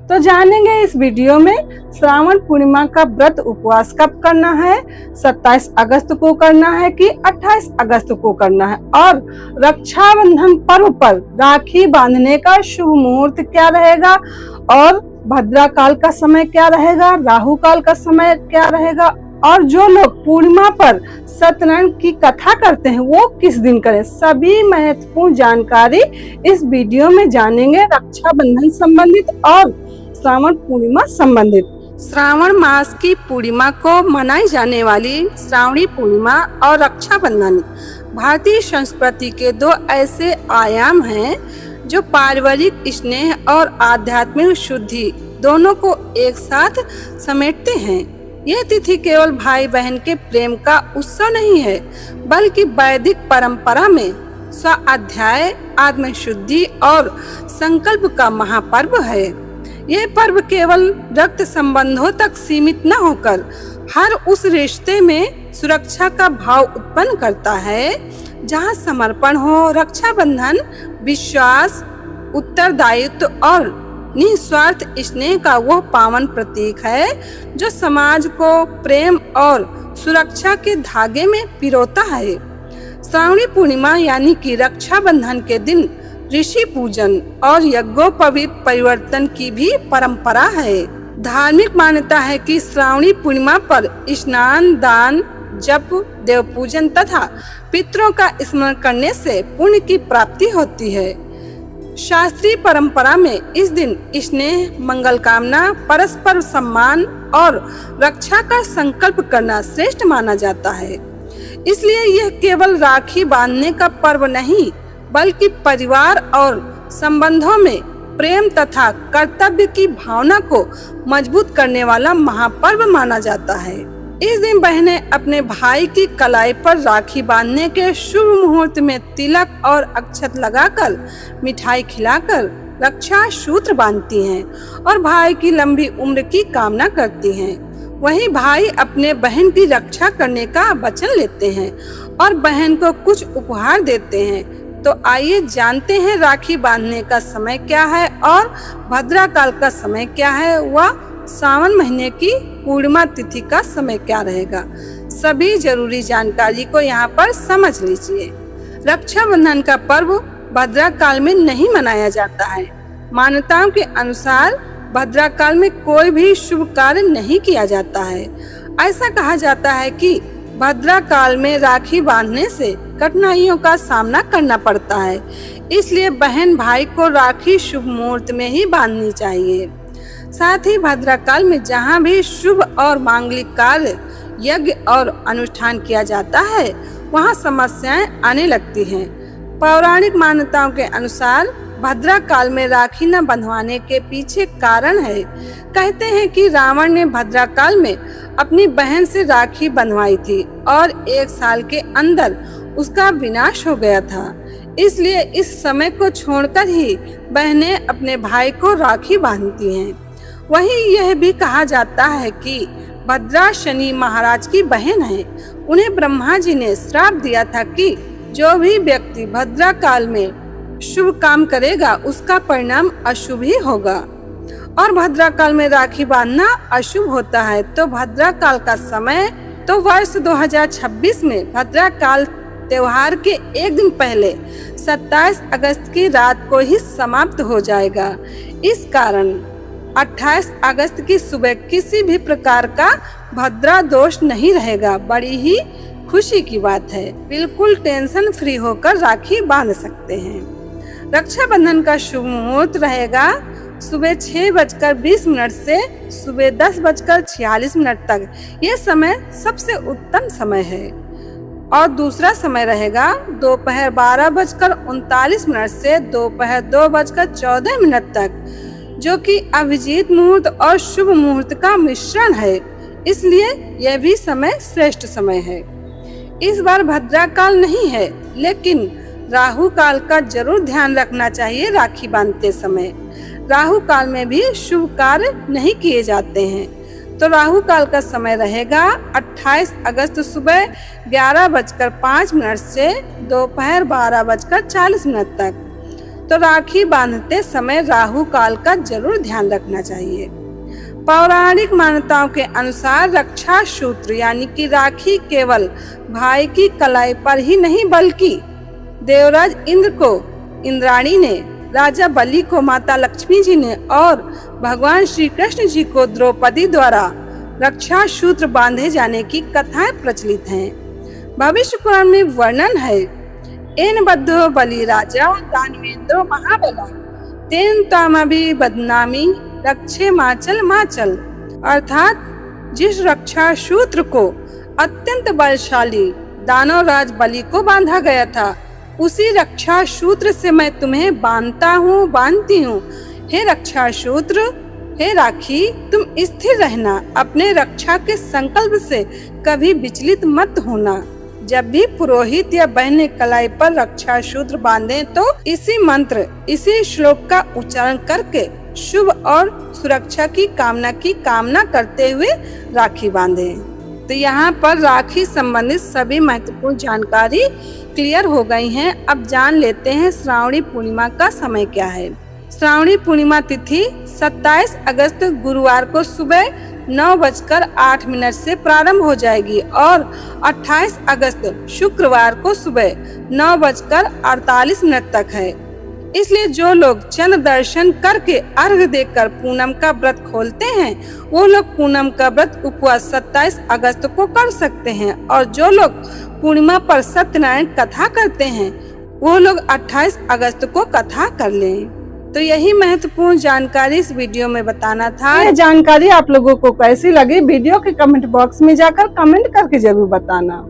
तो जानेंगे इस वीडियो में श्रावण पूर्णिमा का व्रत उपवास कब करना है, 27 अगस्त को करना है कि 28 अगस्त को करना है, और रक्षाबंधन पर्व पर राखी बांधने का शुभ मुहूर्त क्या रहेगा, और भद्रा काल का समय क्या रहेगा, राहु काल का समय क्या रहेगा, और जो लोग पूर्णिमा पर सत्यनारायण की कथा करते हैं वो किस दिन करें। सभी महत्वपूर्ण जानकारी इस वीडियो में जानेंगे। रक्षाबंधन संबंधित और श्रावण पूर्णिमा संबंधित। श्रावण मास की पूर्णिमा को मनाई जाने वाली श्रावणी पूर्णिमा और रक्षाबंधन भारतीय संस्कृति के दो ऐसे आयाम हैं जो पारिवारिक स्नेह और आध्यात्मिक शुद्धि दोनों को एक साथ समेटते हैं। यह तिथि केवल भाई बहन के प्रेम का उत्सव नहीं है, बल्कि वैदिक परंपरा में स्वाध्याय, आत्मशुद्धि और संकल्प का महापर्व है। यह पर्व केवल रक्त संबंधों तक सीमित न होकर हर उस रिश्ते में सुरक्षा का भाव उत्पन्न करता है जहां समर्पण हो। रक्षाबंधन विश्वास, उत्तरदायित्व और निस्वार्थ स्नेह का वह पावन प्रतीक है जो समाज को प्रेम और सुरक्षा के धागे में पिरोता है। श्रावणी पूर्णिमा यानी कि रक्षाबंधन के दिन ऋषि पूजन और यज्ञोपवीत परिवर्तन की भी परंपरा है। धार्मिक मान्यता है कि श्रावणी पूर्णिमा पर स्नान, दान, जप, देव पूजन तथा पितरों का स्मरण करने से पुण्य की प्राप्ति होती है। शास्त्रीय परंपरा में इस दिन स्नेह, मंगल कामना, परस्पर सम्मान और रक्षा का संकल्प करना श्रेष्ठ माना जाता है। इसलिए यह केवल राखी बांधने का पर्व नहीं, बल्कि परिवार और संबंधों में प्रेम तथा कर्तव्य की भावना को मजबूत करने वाला महापर्व माना जाता है। इस दिन बहनें अपने भाई की कलाई पर राखी बांधने के शुभ मुहूर्त में तिलक और अक्षत लगाकर, मिठाई खिलाकर रक्षा सूत्र बांधती हैं और भाई की लंबी उम्र की कामना करती हैं। वहीं भाई अपने बहन की रक्षा करने का वचन लेते हैं और बहन को कुछ उपहार देते हैं। तो आइए जानते हैं राखी बांधने का समय क्या है और भद्रा काल का समय क्या है, वह सावन महीने की पूर्णिमा तिथि का समय क्या रहेगा। सभी जरूरी जानकारी को यहाँ पर समझ लीजिए। रक्षाबंधन का पर्व भद्रा काल में नहीं मनाया जाता है। मान्यताओं के अनुसार भद्रा काल में कोई भी शुभ कार्य नहीं किया जाता है। ऐसा कहा जाता है कि भद्रा काल में राखी बांधने से कठिनाइयों का सामना करना पड़ता है, इसलिए बहन भाई को राखी शुभ मुहूर्त में ही बांधनी चाहिए। साथ ही भद्रा काल में जहाँ भी शुभ और मांगलिक कार्य, यज्ञ और अनुष्ठान किया जाता है, वहाँ समस्याएं आने लगती हैं। पौराणिक मान्यताओं के अनुसार भद्रा काल में राखी न बंधवाने के पीछे कारण है। कहते हैं कि रावण ने भद्रा काल में अपनी बहन से राखी बंधवाई थी और 1 साल के अंदर उसका विनाश हो गया था। इसलिए इस समय को छोड़कर ही बहनें अपने भाई को राखी बांधती हैं। वहीं यह भी कहा जाता है कि भद्रा शनि महाराज की बहन है। उन्हें ब्रह्मा जी ने श्राप दिया था कि जो भी व्यक्ति भद्रा काल में शुभ काम करेगा उसका परिणाम अशुभ ही होगा, और भद्रा काल में राखी बांधना अशुभ होता है। तो भद्रा काल का समय तो वर्ष 2026 में भद्रा काल त्योहार के एक दिन पहले 27 अगस्त की रात को ही समाप्त हो जाएगा। इस कारण 28 अगस्त की सुबह किसी भी प्रकार का भद्रा दोष नहीं रहेगा। बड़ी ही खुशी की बात है। बिल्कुल टेंशन फ्री होकर राखी बांध सकते हैं। रक्षाबंधन का शुभ मुहूर्त रहेगा सुबह 6:20 से सुबह 10:46 तक। यह समय सबसे उत्तम समय है। और दूसरा समय रहेगा दोपहर 12:39 से दोपहर 2:14 तक, जो कि अभिजीत मुहूर्त और शुभ मुहूर्त का मिश्रण है। इसलिए यह भी समय श्रेष्ठ समय है। इस बार भद्रा काल नहीं है, लेकिन राहु काल का जरूर ध्यान रखना चाहिए। राखी बांधते समय राहु काल में भी शुभ कार्य नहीं किए जाते हैं। तो राहु काल का समय रहेगा 28 अगस्त सुबह 11:05 से दोपहर 12:40 तक। तो राखी बांधते समय राहु काल का जरूर ध्यान रखना चाहिए। पौराणिक मान्यताओं के अनुसार रक्षा सूत्र यानी कि राखी केवल भाई की कलाई पर ही नहीं बल्कि देवराज इंद्र को इंद्राणी ने, राजा बलि को माता लक्ष्मी जी ने और भगवान श्री कृष्ण जी को द्रौपदी द्वारा रक्षा सूत्र बांधे जाने की कथाएं प्रचलित हैं। भविष्य पुराण में वर्णन है, एन बद्धो बलि राजा दानवेंद्रो महाबला तेन तामभि बदनामी रक्षे माचल माचल, अर्थात जिस रक्षा सूत्र को अत्यंत बलशाली दानवराज बलि को बांधा गया था, उसी रक्षा सूत्र से मैं तुम्हें बांधती हूँ। हे रक्षा सूत्र, हे राखी, तुम स्थिर रहना, अपने रक्षा के संकल्प से कभी विचलित मत होना। जब भी पुरोहित या बहन ने कलाई पर रक्षा सूत्र बांधे तो इसी मंत्र, इसी श्लोक का उच्चारण करके शुभ और सुरक्षा की कामना करते हुए राखी बांधे। तो यहाँ पर राखी संबंधित सभी महत्वपूर्ण जानकारी क्लियर हो गई हैं। अब जान लेते हैं श्रावणी पूर्णिमा का समय क्या है। श्रावणी पूर्णिमा तिथि 27 अगस्त गुरुवार को सुबह 9:08 से प्रारंभ हो जाएगी और 28 अगस्त शुक्रवार को सुबह 9:48 तक है। इसलिए जो लोग चंद्र दर्शन करके अर्घ देकर पूनम का व्रत खोलते हैं, वो लोग पूनम का व्रत उपवास 27 अगस्त को कर सकते हैं और जो लोग पूर्णिमा पर सत्यनारायण कथा करते हैं, वो लोग 28 अगस्त को कथा कर लें। तो यही महत्वपूर्ण जानकारी इस वीडियो में बताना था। यह जानकारी आप लोगों को कैसी लगी, वीडियो के कमेंट बॉक्स में जाकर कमेंट करके जरूर बताना।